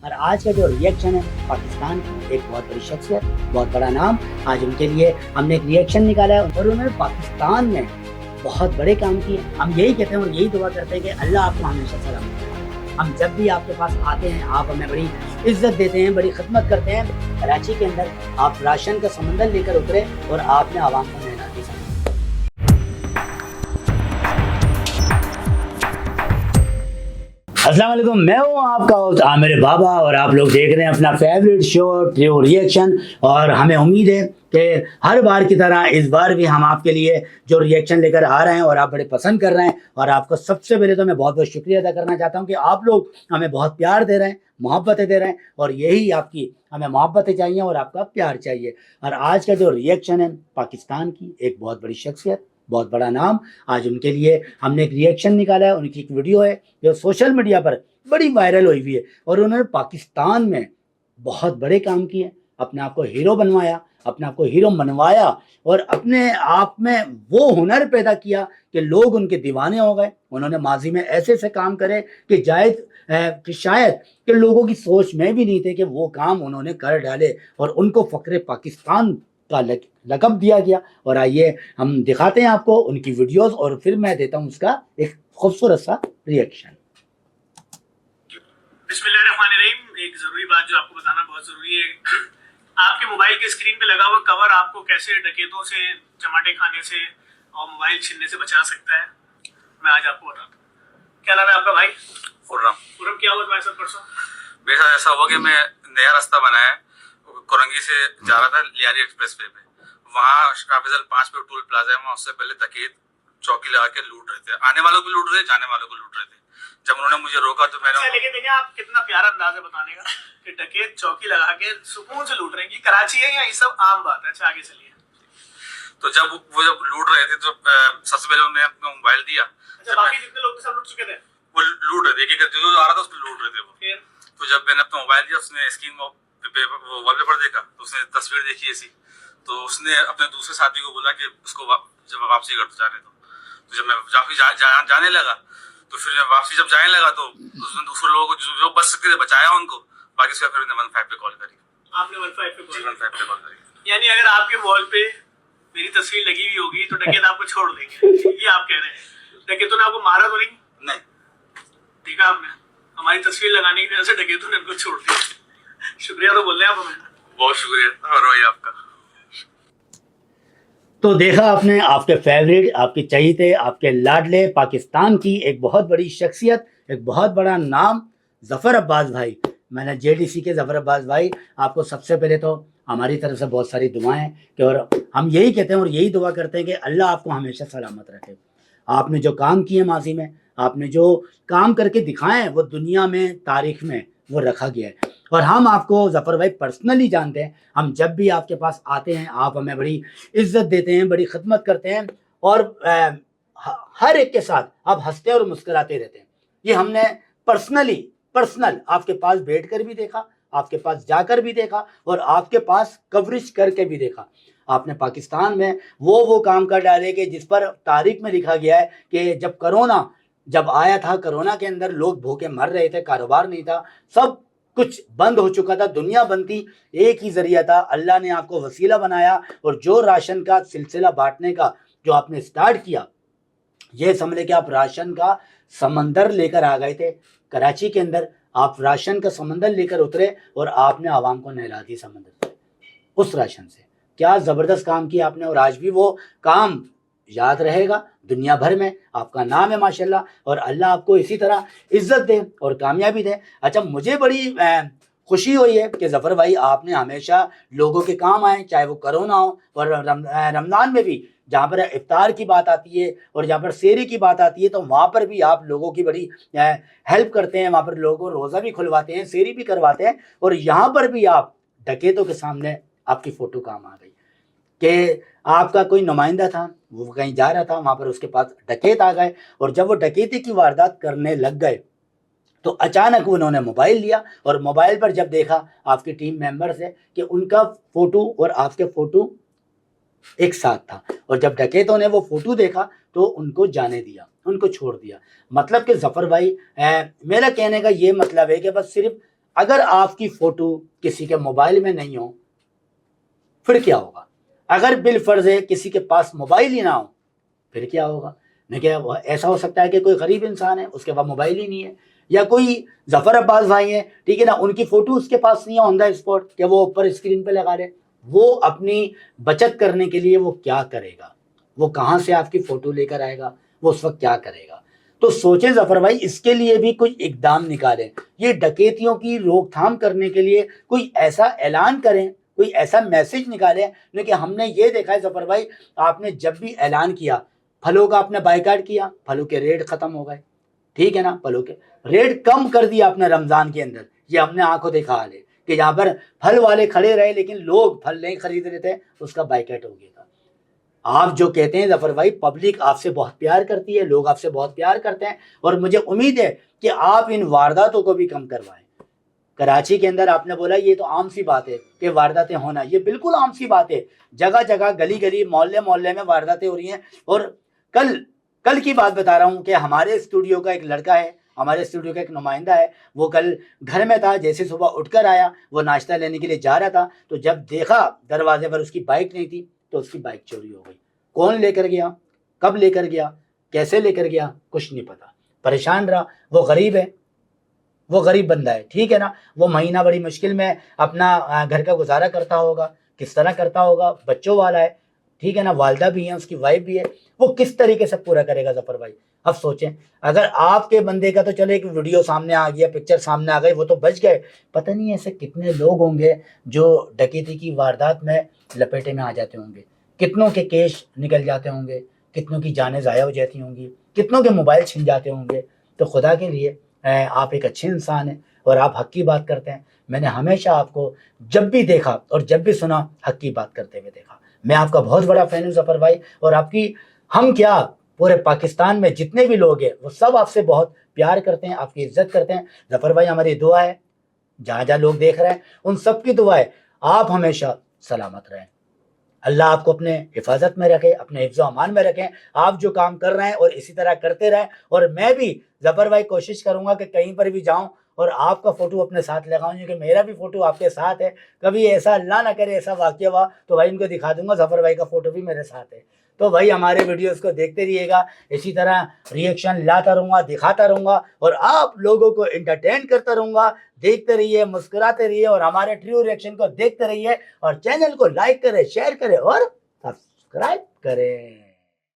اور آج کا جو ریئیکشن ہے پاکستان کی ایک بہت بڑی شخصیت، بہت بڑا نام، آج ان کے لیے ہم نے ایک ریئیکشن نکالا ہے اور انہوں نے پاکستان میں بہت بڑے کام کیے۔ ہم یہی کہتے ہیں اور یہی دعا کرتے ہیں کہ اللہ آپ کو ہمیشہ سلامت رکھے۔ ہم جب بھی آپ کے پاس آتے ہیں آپ ہمیں بڑی عزت دیتے ہیں، بڑی خدمت کرتے ہیں۔ کراچی کے اندر آپ راشن کا سمندر لے کر اترے اور آپ نے عوام کو نہلا دی۔ السلام علیکم، میں ہوں آپ کا ہوسٹ عامر بابا اور آپ لوگ دیکھ رہے ہیں اپنا فیوریٹ شو ٹریو ریئیکشن۔ اور ہمیں امید ہے کہ ہر بار کی طرح اس بار بھی ہم آپ کے لیے جو ریئیکشن لے کر آ رہے ہیں اور آپ بڑے پسند کر رہے ہیں، اور آپ کو سب سے پہلے تو میں بہت بہت شکریہ ادا کرنا چاہتا ہوں کہ آپ لوگ ہمیں بہت پیار دے رہے ہیں، محبتیں دے رہے ہیں، اور یہی آپ کی ہمیں محبتیں چاہیے اور آپ کا پیار چاہیے۔ اور آج کا جو ریئیکشن ہے پاکستان کی ایک بہت بڑی شخصیت، بہت بڑا نام، آج ان کے لیے ہم نے ایک ریئیکشن نکالا ہے۔ ان کی ایک ویڈیو ہے جو سوشل میڈیا پر بڑی وائرل ہوئی ہے اور انہوں نے پاکستان میں بہت بڑے کام کیے، اپنے آپ کو ہیرو بنوایا، اپنے آپ کو ہیرو منوایا، اور اپنے آپ میں وہ ہنر پیدا کیا کہ لوگ ان کے دیوانے ہو گئے۔ انہوں نے ماضی میں ایسے ایسے کام کرے کہ شاید کہ لوگوں کی سوچ میں بھی نہیں تھے کہ وہ کام انہوں نے کر ڈالے، اور ان کو فخر پاکستان کا لقب دیا گیا۔ اور آئیے ہم دکھاتے ہیں آپ کو ان کی ویڈیوز اور پھر میں دیتا ہوں اس کا ایک خوبصورت سا ریئیکشن۔ بسم اللہ الرحمن الرحیم۔ ایک ضروری بات جو آپ کو بتانا بہت ضروری ہے، آپ کے موبائل کے اسکرین پہ لگا ہوا کور آپ کو کیسے ڈکیتوں سے، چماٹے کھانے سے اور موبائل چھیننے سے بچا سکتا ہے، میں آج آپ کو بتاتا ہوں۔ کیا نام ہے آپ کا بھائی؟ خرم۔ کیا ہوا تمہارے ساتھ پرسوں؟ میرے ساتھ ایسا ہوا کہ میں نیا راستہ بنایا ہے، کورنگی سے جا رہا تھا لیاری ایکسپریس وے پہ، وہاں حافظ 5 پہ ٹول پلازا ہے، وہاں اس سے پہلے ڈکیت چوکی لگا کے لوٹ رہے تھے، آنے والوں کو لوٹ رہے تھے، جانے والوں کو لوٹ رہے تھے۔ جب انہوں نے مجھے روکا تو میں نے لیکن دیکھیں آپ کتنا پیارا انداز ہے بتانے کا کہ ڈکیت چوکی لگا کے سکون سے لوٹ رہے ہیں، کہ کراچی ہے یا یہ سب عام بات ہے۔ اچھا آگے چلیے۔ تو جب لوٹ رہے تھے تو سب سے پہلے انہوں نے اپنا موبائل دیا۔ اچھا باقی جتنے لوگ سب لوٹ چکے تھے؟ وہ لوٹ رہے تھے، جو آ رہا تھا اس پہ لوٹ رہے تھے وہ۔ تو جب میں نے اپنا موبائل دیا، اس نے اسکرین وال پیپر دیکھا تو اس نے تصویر دیکھی ایسی، تو اس نے اپنے دوسرے ساتھی کو بولا کہ اس کو جب واپسی کر تو جانے دو۔ تو جب میں جانے لگا تو پھر واپسی جب جانے لگا تو اس نے دوسرے لوگوں کو جو بچ سکتے تھے بچایا ان کو، باقی اس کا پھر 15 پہ کال کری۔ آپ نے 15 پہ کال 15 پہ کال کری، یعنی اگر آپ کے وال پہ میری تصویر لگی ہوئی ہوگی تو ڈکیت آپ کو چھوڑ دیں گے، یہ آپ کہہ رہے ہیں؟ ڈکیتوں نے آپ کو مارا تو نہیں؟ دیکھا آپ نے، ہماری تصویر لگانے کی وجہ سے ڈکیتوں نے ان کو چھوڑ دیا۔ شکریہ تو بول رہے ہیں آپ ہمیں۔ بہت شکریہ اور بھائی آپ کا۔ تو دیکھا آپ نے، آپ کے فیوریٹ، آپ کے چہیتے، آپ کے لاڈلے پاکستان کی ایک بہت بڑی شخصیت، ایک بہت بڑا نام، ظفر عباس بھائی۔ میں نے JDC کے ظفر عباس بھائی، آپ کو سب سے پہلے تو ہماری طرف سے بہت ساری دعائیں کہ، اور ہم یہی کہتے ہیں اور یہی دعا کرتے ہیں کہ اللہ آپ کو ہمیشہ سلامت رکھے۔ آپ نے جو کام کیے ماضی میں، آپ نے جو کام کر کے دکھائے ہیں، وہ دنیا میں، تاریخ میں وہ رکھا گیا ہے۔ اور ہم آپ کو ظفر بھائی پرسنلی جانتے ہیں، ہم جب بھی آپ کے پاس آتے ہیں آپ ہمیں بڑی عزت دیتے ہیں، بڑی خدمت کرتے ہیں، اور ہر ایک کے ساتھ آپ ہنستے اور مسکراتے رہتے ہیں۔ یہ ہم نے پرسنل آپ کے پاس بیٹھ کر بھی دیکھا، آپ کے پاس جا کر بھی دیکھا، اور آپ کے پاس کوریج کر کے بھی دیکھا۔ آپ نے پاکستان میں وہ کام کر ڈالے کہ جس پر تاریخ میں لکھا گیا ہے کہ جب کرونا آیا تھا، کرونا کے اندر لوگ بھوکے مر رہے تھے، کاروبار نہیں تھا، سب کچھ بند ہو چکا تھا، دنیا بند تھی، ایک ہی ذریعہ تھا، اللہ نے آپ کو وسیلہ بنایا، اور جو راشن کا سلسلہ بانٹنے کا جو آپ نے سٹارٹ کیا، یہ سمجھے کہ آپ راشن کا سمندر لے کر آ گئے تھے کراچی کے اندر، آپ راشن کا سمندر لے کر اترے اور آپ نے عوام کو نہلا دی سمندر سے، اس راشن سے۔ کیا زبردست کام کیا آپ نے، اور آج بھی وہ کام یاد رہے گا دنیا بھر میں، آپ کا نام ہے ماشاءاللہ، اور اللہ آپ کو اسی طرح عزت دے اور کامیابی دے۔ اچھا مجھے بڑی خوشی ہوئی ہے کہ ظفر بھائی آپ نے ہمیشہ لوگوں کے کام آئے، چاہے وہ کرونا ہو، اور رمضان میں بھی جہاں پر افطار کی بات آتی ہے اور جہاں پر سحری کی بات آتی ہے تو وہاں پر بھی آپ لوگوں کی بڑی ہیلپ کرتے ہیں، وہاں پر لوگوں کو روزہ بھی کھلواتے ہیں، سحری بھی کرواتے ہیں، اور یہاں پر بھی آپ ڈکیتوں کے سامنے آپ کی فوٹو کام آ گئی کہ آپ کا کوئی نمائندہ تھا، وہ کہیں جا رہا تھا، وہاں پر اس کے پاس ڈکیت آ گئے، اور جب وہ ڈکیتی کی واردات کرنے لگ گئے تو اچانک انہوں نے موبائل لیا، اور موبائل پر جب دیکھا آپ کی ٹیم ممبر سے کہ ان کا فوٹو اور آپ کے فوٹو ایک ساتھ تھا، اور جب ڈکیتوں نے وہ فوٹو دیکھا تو ان کو جانے دیا، ان کو چھوڑ دیا۔ مطلب کہ ظفر بھائی، میرا کہنے کا یہ مطلب ہے کہ بس صرف اگر آپ کی فوٹو کسی کے موبائل میں نہیں ہو پھر کیا ہوگا؟ اگر بالفرض ہے کسی کے پاس موبائل ہی نہ ہو پھر کیا ہوگا؟ نہیں کہ ایسا ہو سکتا ہے کہ کوئی غریب انسان ہے اس کے پاس موبائل ہی نہیں ہے، یا کوئی ظفر عباس بھائی ہیں، ٹھیک ہے نا، ان کی فوٹو اس کے پاس نہیں ہے آن دا اسپاٹ کہ وہ اوپر اسکرین پہ لگا لے، وہ اپنی بچت کرنے کے لیے وہ کیا کرے گا؟ وہ کہاں سے آپ کی فوٹو لے کر آئے گا؟ وہ اس وقت کیا کرے گا؟ تو سوچیں ظفر بھائی، اس کے لیے بھی کوئی اقدام نکالیں، یہ ڈکیتیوں کی روک تھام کرنے کے لیے کوئی ایسا اعلان کریں، کوئی ایسا میسج نکالیں۔ لیکن ہم نے یہ دیکھا ہے ظفر بھائی، آپ نے جب بھی اعلان کیا، پھلوں کا آپ نے بائیکاٹ کیا، پھلوں کے ریٹ ختم ہو گئے، ٹھیک ہے نا، پھلوں کے ریٹ کم کر دیا آپ نے رمضان کے اندر، یہ ہم نے آنکھوں دیکھا حال ہے کہ یہاں پر پھل والے کھڑے رہے لیکن لوگ پھل نہیں خرید رہے تھے، اس کا بائیکاٹ ہو گیا تھا۔ آپ جو کہتے ہیں ظفر بھائی پبلک آپ سے بہت پیار کرتی ہے، لوگ آپ سے بہت پیار کرتے ہیں، اور مجھے امید ہے کہ آپ ان وارداتوں کو بھی کم کروائیں۔ کراچی کے اندر آپ نے بولا یہ تو عام سی بات ہے کہ وارداتیں ہونا، یہ بالکل عام سی بات ہے، جگہ جگہ گلی گلی محلے محلے میں وارداتیں ہو رہی ہیں۔ اور کل کی بات بتا رہا ہوں کہ ہمارے اسٹوڈیو کا ایک لڑکا ہے، ہمارے اسٹوڈیو کا ایک نمائندہ ہے، وہ کل گھر میں تھا، جیسے صبح اٹھ کر آیا، وہ ناشتہ لینے کے لیے جا رہا تھا، تو جب دیکھا دروازے پر اس کی بائک نہیں تھی تو اس کی بائک چوری ہو گئی۔ کون لے کر گیا، کب لے کر گیا، کیسے لے کر گیا، کچھ نہیں پتا، پریشان رہا۔ وہ غریب ہے، وہ غریب بندہ ہے، ٹھیک ہے نا، وہ مہینہ بڑی مشکل میں اپنا گھر کا گزارا کرتا ہوگا، کس طرح کرتا ہوگا، بچوں والا ہے، ٹھیک ہے نا، والدہ بھی ہیں، اس کی وائف بھی ہے، وہ کس طریقے سے پورا کرے گا ظفر بھائی؟ اب سوچیں، اگر آپ کے بندے کا تو چلے ایک ویڈیو سامنے آ گیا، پکچر سامنے آ گئی، وہ تو بچ گئے، پتہ نہیں ایسے کتنے لوگ ہوں گے جو ڈکیتی کی واردات میں لپیٹے میں آ جاتے ہوں گے، کتنوں کے کیش نکل جاتے ہوں گے، کتنوں کی جانیں ضائع ہو جاتی ہوں گی، کتنوں کے موبائل چھن جاتے ہوں گے۔ تو خدا کے لیے آپ ایک اچھے انسان ہیں اور آپ حق کی بات کرتے ہیں، میں نے ہمیشہ آپ کو جب بھی دیکھا اور جب بھی سنا حق کی بات کرتے ہوئے دیکھا۔ میں آپ کا بہت بڑا فین ہوں ظفر بھائی، اور آپ کی، ہم کیا پورے پاکستان میں جتنے بھی لوگ ہیں وہ سب آپ سے بہت پیار کرتے ہیں، آپ کی عزت کرتے ہیں ظفر بھائی۔ ہماری دعا ہے جہاں جہاں لوگ دیکھ رہے ہیں ان سب کی دعا ہے آپ ہمیشہ سلامت رہیں، اللہ آپ کو اپنے حفاظت میں رکھے، اپنے حفظ و امان میں رکھیں، آپ جو کام کر رہے ہیں اور اسی طرح کرتے رہیں۔ اور میں بھی ظفر بھائی کوشش کروں گا کہ کہیں پر بھی جاؤں اور آپ کا فوٹو اپنے ساتھ لگاؤں، کیونکہ میرا بھی فوٹو آپ کے ساتھ ہے، کبھی ایسا اللہ نہ کرے ایسا واقعہ ہوا تو بھائی ان کو دکھا دوں گا ظفر بھائی کا فوٹو بھی میرے ساتھ ہے۔ تو بھائی ہمارے ویڈیوز کو دیکھتے رہیے گا، اسی طرح ریئیکشن لاتا رہوں گا، دکھاتا رہوں گا، اور آپ لوگوں کو انٹرٹین کرتا رہوں گا۔ دیکھتے رہیے، مسکراتے رہیے، اور ہمارے ٹریو ریئیکشن کو دیکھتے رہیے، اور چینل کو لائک کریں، شیئر کریں اور سبسکرائب کریں۔